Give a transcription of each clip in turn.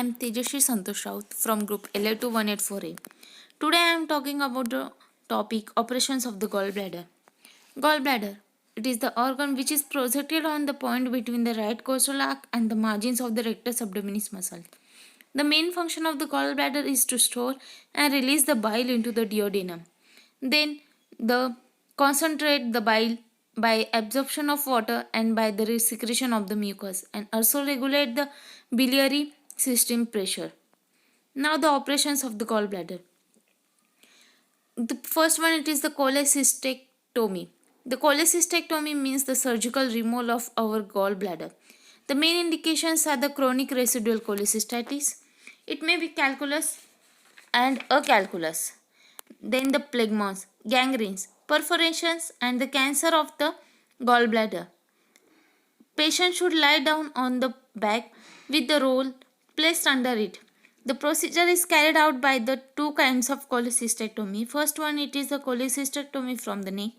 am Tejashree Raut from group LA21848A. Today I am talking about the topic operations of the gallbladder. Gallbladder. It is the organ which is projected on the point between the right costal arc and the margins of the rectus abdominis muscle. The main function of the gallbladder is to store and release the bile into the duodenum. Then the concentrate the bile by absorption of water and by the secretion of the mucus, and also regulate the biliary system pressure. Now the operations of the gallbladder. The first one, it is the cholecystectomy. The cholecystectomy means the surgical removal of our gallbladder. The main indications are the chronic residual cholecystitis. It may be calculus and acalculus. Then the phlegmons, gangrenes, perforations, and the cancer of the gallbladder. Patient should lie down on the back with the roll placed under it. The procedure is carried out by the two kinds of cholecystectomy. First one, it is the cholecystectomy from the neck,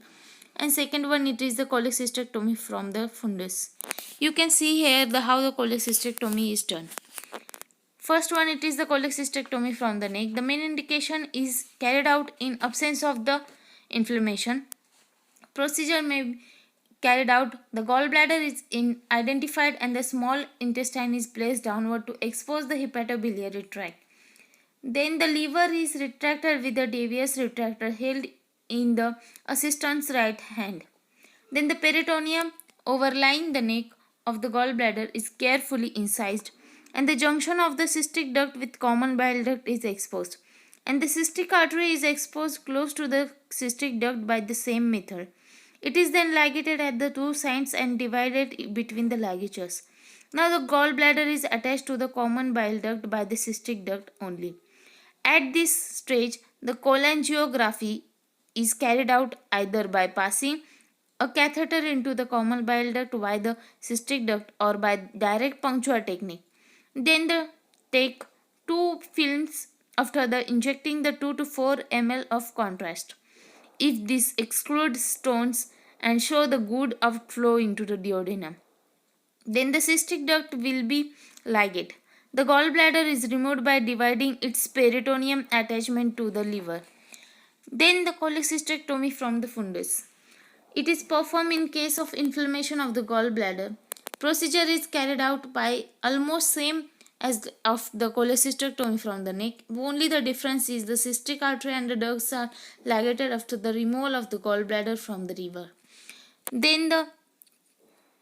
and second one, it is the cholecystectomy from the fundus. You can see here how the cholecystectomy is done. First one, it is the cholecystectomy from the neck. The main indication is carried out in absence of the inflammation. Procedure may be carried out. The gallbladder is identified and the small intestine is placed downward to expose the hepatobiliary tract. Then the liver is retracted with the devious retractor held in the assistant's right hand. Then the peritoneum overlying the neck of the gallbladder is carefully incised, and the junction of the cystic duct with common bile duct is exposed, and the cystic artery is exposed close to the cystic duct by the same method. It is then ligated at the two sides and divided between the ligatures. Now the gallbladder is attached to the common bile duct by the cystic duct only. At this stage, the cholangiography is carried out either by passing a catheter into the common bile duct via the cystic duct or by direct puncture technique. Then take two films after injecting the 2 to 4 ml of contrast. If this excludes stones and show the good outflow into the duodenum, then the cystic duct will be ligate. The gallbladder is removed by dividing its peritoneum attachment to the liver. Then the cholecystectomy from the fundus. It is performed in case of inflammation of the gallbladder. Procedure is carried out by almost same as of the cholecystectomy from the neck. Only the difference is the cystic artery and the ducts are ligated after the removal of the gallbladder from the liver. Then the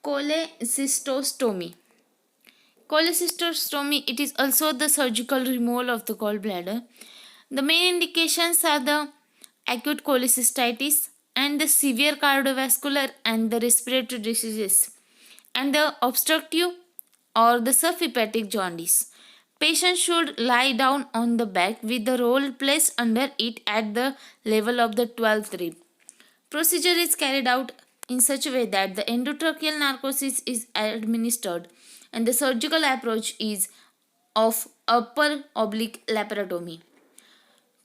cholecystostomy. Cholecystostomy, it is also the surgical removal of the gallbladder. The main indications are the acute cholecystitis and the severe cardiovascular and the respiratory diseases, and the obstructive or the subhepatic jaundice. Patient should lie down on the back with the roll placed under it at the level of the 12th rib. Procedure is carried out in such a way that the endotracheal narcosis is administered, and the surgical approach is of upper oblique laparotomy.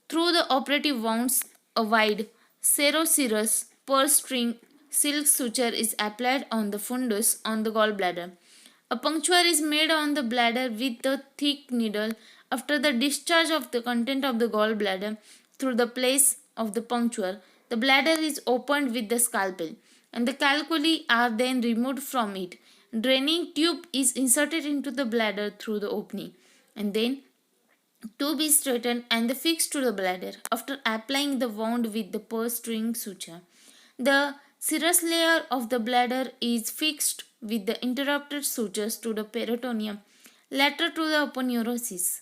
Through the operative wounds, a wide seroserous purse string silk suture is applied on the fundus on the gallbladder. A puncture is made on the bladder with the thick needle. After the discharge of the content of the gallbladder through the place of the puncture, the bladder is opened with the scalpel, and the calculi are then removed from it. Draining tube is inserted into the bladder through the opening, and then tube is straightened and fixed to the bladder after applying the wound with the purse string suture. The serous layer of the bladder is fixed with the interrupted sutures to the peritoneum, later to the aponeurosis,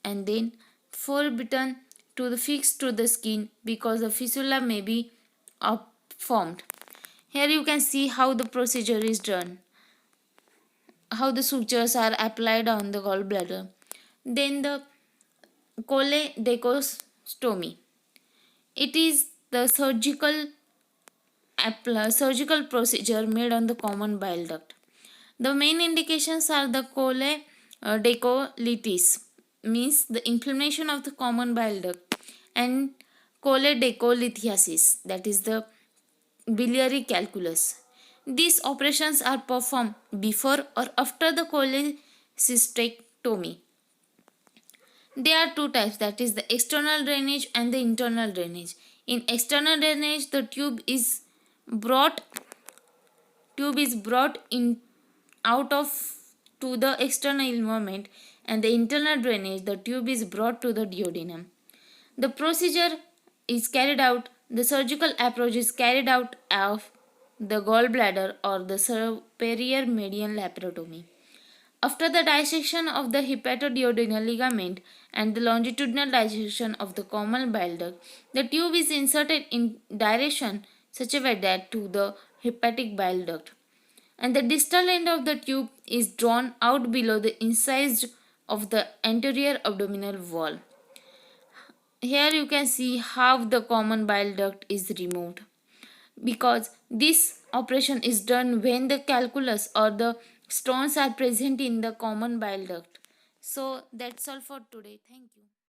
and then forbidden to the fixed to the skin because the fistula may be formed. Here you can see how the procedure is done, how the sutures are applied on the gallbladder. Then the choledochostomy. It is the surgical procedure made on the common bile duct. The main indications are the choledecolitis, means the inflammation of the common bile duct, and choledecholithiasis, that is the biliary calculus. These operations are performed before or after the cholecystectomy. There are two types, that is the external drainage and the internal drainage. In external drainage, the brought tube is brought in out of to the external environment, and the internal drainage, the tube is brought to the duodenum. The procedure is carried out, the surgical approach is carried out of the gallbladder or the superior median laparotomy. After the dissection of the hepatoduodenal ligament and the longitudinal dissection of the common bile duct, the tube is inserted in direction such a way that to the hepatic bile duct, and the distal end of the tube is drawn out below the incised of the anterior abdominal wall. Here you can see how the common bile duct is removed, because this operation is done when the calculus or the stones are present in the common bile duct. So that's all for today. Thank you.